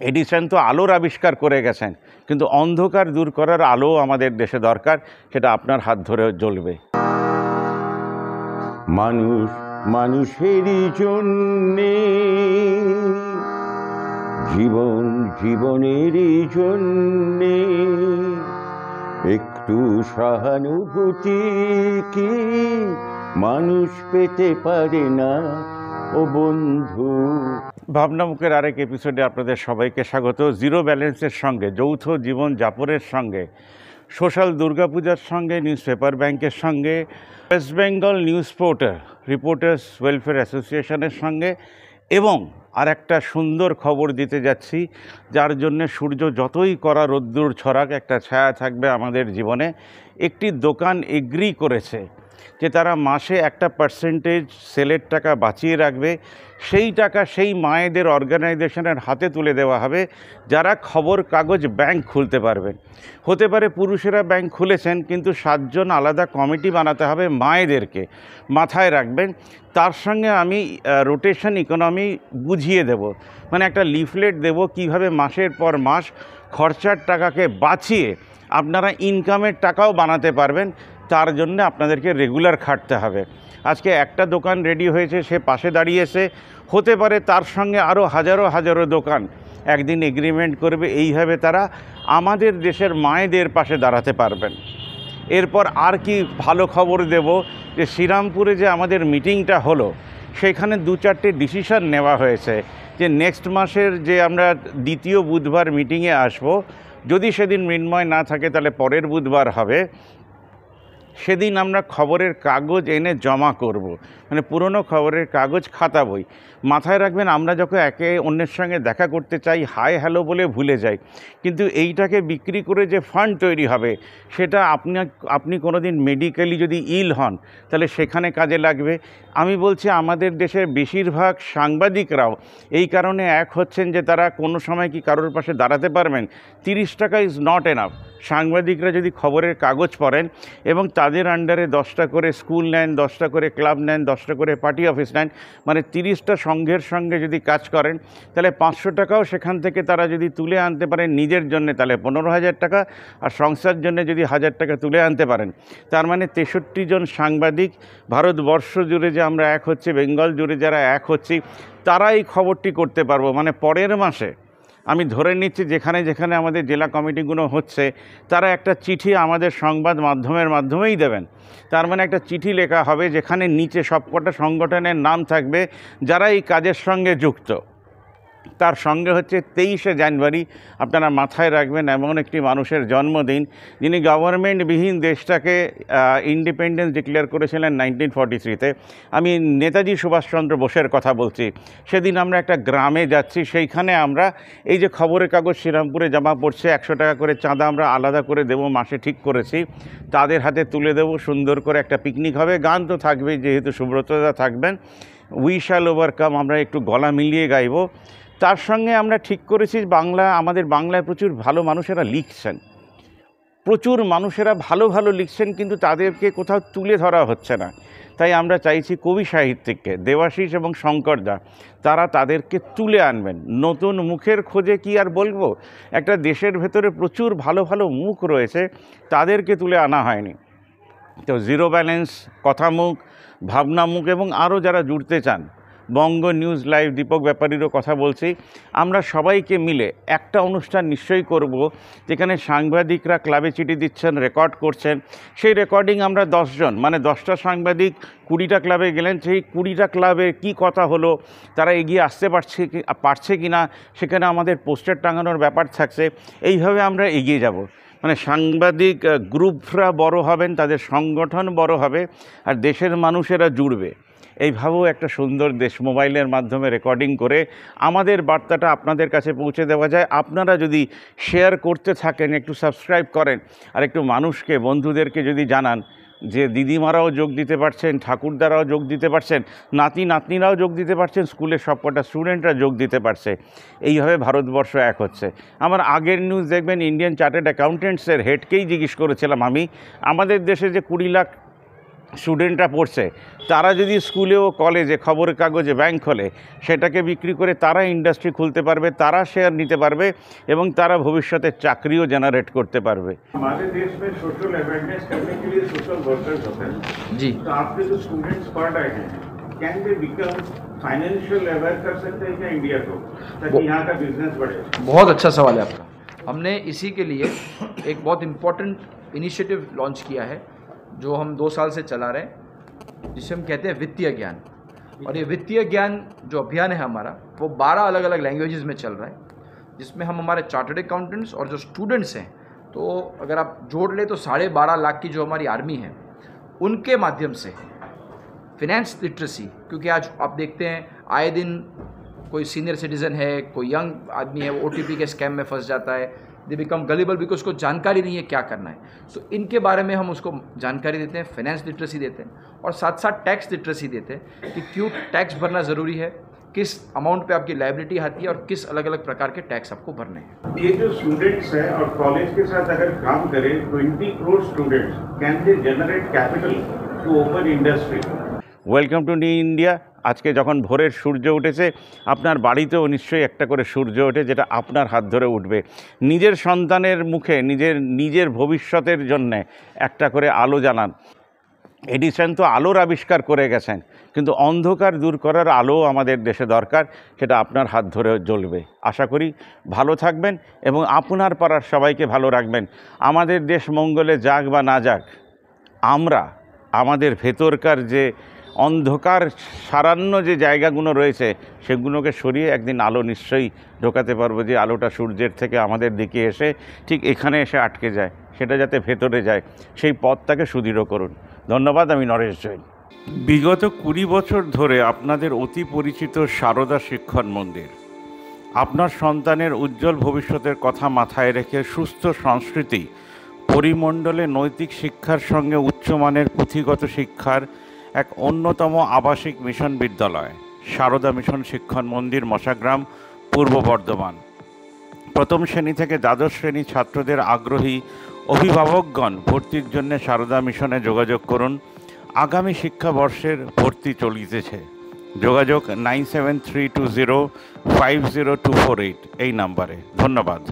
Edison তো আলোর আবিষ্কার করে গেছেন, কিন্তু অন্ধকার দূর করার আলো আমাদের দেশে দরকার, সেটা আপনার হাত ধরে জ্বলবে। মানুষ মানুষেরই জন্যে, জীবন জীবনেরই জন্যে, একটু সহানুভূতি কি মানুষ পেতে পারে না ও বন্ধু? ভাবনামুখের আরেক এপিসোডে আপনাদের সবাইকে স্বাগত। জিরো ব্যালেন্সের সঙ্গে, যৌথ জীবন যাপনের সঙ্গে, সোশ্যাল দুর্গাপূজার সঙ্গে, নিউজ পেপার ব্যাংকের সঙ্গে, West Bengal news portal reporters welfare অ্যাসোসিয়েশনের সঙ্গে, এবং আর একটা সুন্দর খবর দিতে যাচ্ছি, যার জন্যে সূর্য যতই কড়া রোদ্দুর ছড়াক একটা ছায়া থাকবে আমাদের জীবনে। একটি দোকান এগ্রি করেছে যে তারা মাসে একটা পার্সেন্টেজ সেলের টাকা বাঁচিয়ে রাখবে, সেই টাকা সেই মায়েদের অর্গানাইজেশনের হাতে তুলে দেওয়া হবে যারা খবর কাগজ ব্যাংক খুলতে পারবেন। হতে পারে পুরুষেরা ব্যাংক খুলেছেন, কিন্তু 7 জন আলাদা কমিটি বানাতে হবে মায়েদেরকে, মাথায় রাখবেন। তার সঙ্গে আমি রোটেশন ইকোনমি বুঝিয়ে দেব, মানে একটা লিফলেট দেব কিভাবে মাসের পর মাস খরচার টাকাকে বাঁচিয়ে আপনারা ইনকামের টাকাও বানাতে পারবেন। তার জন্য আপনাদেরকে রেগুলার খাটতে হবে। আজকে একটা দোকান রেডি হয়েছে, সে পাশে দাঁড়িয়েছে, হতে পারে তার সঙ্গে আরও হাজারো হাজারো দোকান একদিন এগ্রিমেন্ট করবে। এইভাবে তারা আমাদের দেশের মায়েদের পাশে দাঁড়াতে পারবেন। এরপর আর কি ভালো খবর দেব, যে শ্রীরামপুরে যে আমাদের মিটিংটা হলো, সেখানে 2-4টে ডিসিশন নেওয়া হয়েছে যে নেক্সট মাসের যে আমরা দ্বিতীয় বুধবার মিটিংয়ে আসব, যদি সেদিন মৃন্ময় না থাকে তাহলে পরের বুধবার হবে, সেদিন আমরা খবরের কাগজ এনে জমা করব, মানে পুরনো খবরের কাগজ, খাতা বই। মাথায় রাখবেন, আমরা যখন একে অন্যের সঙ্গে দেখা করতে চাই হাই হ্যালো বলে ভুলে যাই, কিন্তু এইটাকে বিক্রি করে যে ফান্ড তৈরি হবে সেটা আপনি কোনো দিন মেডিকেলি যদি ইল হন তাহলে সেখানে কাজে লাগবে। আমি বলছি আমাদের দেশের বেশিরভাগ সাংবাদিকরাও এই কারণে এক হচ্ছেন যে তারা কোনো সময় কি কারোর পাশে দাঁড়াতে পারবেন। 30 টাকা ইজ নট এনাফ। সাংবাদিকরা যদি খবরের কাগজ পড়েন এবং তাদের আন্ডারে 10টা করে স্কুল নেন, 10টা করে ক্লাব নেন, 10টা করে পার্টি অফিস নেন, মানে 30টা সংঘের সঙ্গে যদি কাজ করেন, তাহলে 500 টাকাও সেখান থেকে তারা যদি তুলে আনতে পারেন নিজের জন্য, তাহলে 15,000 টাকা, আর সংস্থার জন্য যদি 1000 টাকা তুলে আনতে পারেন, তার মানে 63 জন সাংবাদিক ভারতবর্ষ জুড়ে যে আমরা এক হচ্ছে, বেঙ্গল জুড়ে যারা এক হচ্ছি, তারা এই খবরটি করতে পারবো। মানে পরের মাসে আমি ধরে নিচ্ছি যেখানে যেখানে আমাদের জেলা কমিটিগুলো হচ্ছে, তারা একটা চিঠি আমাদের সংবাদ মাধ্যমের মাধ্যমেই দেবেন। তার মানে একটা চিঠি লেখা হবে যেখানে নিচে সবকটা সংগঠনের নাম থাকবে যারা এই কাজের সঙ্গে যুক্ত। তার সঙ্গে হচ্ছে 23শে জানুয়ারি, আপনারা মাথায় রাখবেন, এমন একটি মানুষের জন্মদিন যিনি গভর্নমেন্টবিহীন দেশটাকে ইন্ডিপেন্ডেন্স ডিক্লেয়ার করেছিলেন 1943-তে। আমি নেতাজি সুভাষচন্দ্র বোসের কথা বলছি। সেদিন আমরা একটা গ্রামে যাচ্ছি, সেইখানে আমরা এই যে খবরের কাগজ শ্রীরামপুরে জমা পড়ছে, 100 টাকা করে চাঁদা আমরা আলাদা করে দেবো, মাসে ঠিক করেছি, তাদের হাতে তুলে দেবো। সুন্দর করে একটা পিকনিক হবে, গান তো থাকবেই, যেহেতু সুব্রতদা থাকবেন। উই শ্যাল ওভারকাম আমরা একটু গলা মিলিয়ে গাইব। তার সঙ্গে আমরা ঠিক করেছি আমাদের বাংলায় প্রচুর ভালো মানুষেরা লিখছেন, প্রচুর মানুষেরা ভালো ভালো লিখছেন, কিন্তু তাদেরকে কোথাও তুলে ধরা হচ্ছে না। তাই আমরা চাইছি কবি সাহিত্যিককে, দেবাশিস এবং শঙ্করদা, তারা তাদেরকে তুলে আনবেন। নতুন মুখের খোঁজে কি আর বলবো, একটা দেশের ভেতরে প্রচুর ভালো ভালো মুখ রয়েছে, তাদেরকে তুলে আনা হয়নি। তো জিরো ব্যালেন্স, কথামুখ, ভাবনামুখ এবং আরও যারা জুড়তে চান, বঙ্গ নিউজ লাইভ, দীপক ব্যাপারীরও কথা বলছি, আমরা সবাইকে মিলে একটা অনুষ্ঠান নিশ্চয়ই করব, যেখানে সাংবাদিকরা ক্লাবে চিঠি দিচ্ছেন, রেকর্ড করছেন। সেই রেকর্ডিং আমরা 10 জন, মানে 10টা সাংবাদিক 20টা ক্লাবে গেলেন, সেই 20টা ক্লাবে কি কথা হলো, তারা এগিয়ে আসতে পারছে কি না, সেখানে আমাদের পোস্টার টাঙানোর ব্যাপার থাকছে। এইভাবে আমরা এগিয়ে যাব। মানে সাংবাদিক গ্রুপরা বড় হবেন, তাদের সংগঠন বড় হবে, আর দেশের মানুষেরা জুড়বে। এইভাবেও একটা সুন্দর দেশ মোবাইলের মাধ্যমে রেকর্ডিং করে আমাদের বার্তাটা আপনাদের কাছে পৌঁছে দেওয়া যায়। আপনারা যদি শেয়ার করতে থাকেন, একটু সাবস্ক্রাইব করেন, আর একটু মানুষকে, বন্ধুদেরকে যদি জানান যে দিদিমারাও যোগ দিতে পারছেন, ঠাকুরদারাও যোগ দিতে পারছেন, নাতি নাতনিরাও যোগ দিতে পারছেন, স্কুলের সবকটা স্টুডেন্টরা যোগ দিতে পারছে। এইভাবে ভারতবর্ষ এক হচ্ছে। আমার আগের নিউজ দেখবেন, ইন্ডিয়ান চার্টার্ড অ্যাকাউন্টেন্টসের হেডকেই জিজ্ঞেস করেছিলাম আমি, আমাদের দেশে যে 20 লাখ স্টুডেন্টরা পড়ছে, তারা যদি স্কুলে ও কলেজে খবরের কাগজে ব্যাংক খোলে, সেটাকে বিক্রি করে তারা ইন্ডাস্ট্রি খুলতে পারবে, তারা শেয়ার নিতে পারবে এবং তারা ভবিষ্যতে চাকরিও জেনারেট করতে পারবে। আমাদের দেশ में सोशल अवेयरनेस करने के लिए सोशल वर्कर्स होते हैं जी। तो आपके जो स्टूडेंट्स पढ़ रहे हैं, can they become financial aware कर सकते हैं क्या इंडिया को, ताकि यहाँ का बिजनेस बढ़े? बहुत अच्छा सवाल है आपका। हमने इसी के लिए एक बहुत इम्पोर्टेंट इनिशिएटिव लॉन्च किया है जो हम 2 साल से चला रहे हैं, जिसे हम कहते हैं वित्तीय ज्ञान। और ये वित्तीय ज्ञान जो अभियान है हमारा, वो 12 अलग अलग लैंग्वेजेस में चल रहा है, जिसमें हम हमारे चार्टर्ड अकाउंटेंट्स और जो स्टूडेंट्स हैं, तो अगर आप जोड़ लें तो 12.5 लाख की जो हमारी आर्मी है, उनके माध्यम से फिनेंस लिटरेसी, क्योंकि आज आप देखते हैं आए दिन कोई सीनियर सिटीज़न है, कोई यंग आदमी है, वो OTP के स्कैम में फंस जाता है, दे बिकम गलीबल बिकॉज उसको जानकारी नहीं है क्या करना है। तो इनके बारे में हम उसको जानकारी देते हैं, फाइनेंस लिटरेसी देते हैं और साथ साथ टैक्स लिटरेसी देते हैं कि क्यों टैक्स भरना ज़रूरी है, किस अमाउंट पे आपकी लायबिलिटी आती है और किस अलग अलग प्रकार के टैक्स आपको भरने हैं। ये जो स्टूडेंट्स हैं और कॉलेज के साथ अगर काम करें, 20 crore students, can they generate capital to open industry? Welcome to new India. আজকে যখন ভোরের সূর্য উঠেছে, আপনার বাড়িতেও নিশ্চয়ই একটা করে সূর্য ওঠে, যেটা আপনার হাত ধরে উঠবে। নিজের সন্তানের মুখে নিজের ভবিষ্যতের জন্যে একটা করে আলো জ্বালান। এডিসন তো আলোর আবিষ্কার করে গেছেন, কিন্তু অন্ধকার দূর করার আলো আমাদের দেশে দরকার, সেটা আপনার হাত ধরে জ্বলবে। আশা করি ভালো থাকবেন এবং আপনার পাড়ার সবাইকে ভালো রাখবেন। আমাদের দেশ মঙ্গলে যাক বা না যাক, আমরা আমাদের ভেতরকার যে অন্ধকার সারান্ন যে জায়গাগুলো রয়েছে, সেগুলোকে সরিয়ে একদিন আলো নিশ্চয়ই ঢোকাতে পারবো, যে আলোটা সূর্যের থেকে আমাদের দিকে এসে ঠিক এখানে এসে আটকে যায়, সেটা যাতে ভেতরে যায়, সেই পথটাকে সুদৃঢ় করুন। ধন্যবাদ। আমি নরেশ জৈন। বিগত 20 বছর ধরে আপনাদের অতি পরিচিত সারদা শিক্ষণ মন্দির আপনার সন্তানের উজ্জ্বল ভবিষ্যতের কথা মাথায় রেখে সুস্থ সংস্কৃতি, পরিমণ্ডলে নৈতিক শিক্ষার সঙ্গে উচ্চমানের পুঁথিগত শিক্ষার এক অন্যতম আবাসিক মিশন বিদ্যালয় সারদা মিশন শিক্ষণ মন্দির, মশাগ্রাম, পূর্ব বর্ধমান। প্রথম শ্রেণী থেকে দ্বাদশ শ্রেণী ছাত্রদের আগ্রহী অভিভাবকগণ ভর্তির জন্য সারদা মিশনে যোগাযোগ করুন। আগামী শিক্ষাবর্ষের ভর্তি চলিতেছে। যোগাযোগ 9732050248 এই নাম্বারে। ধন্যবাদ।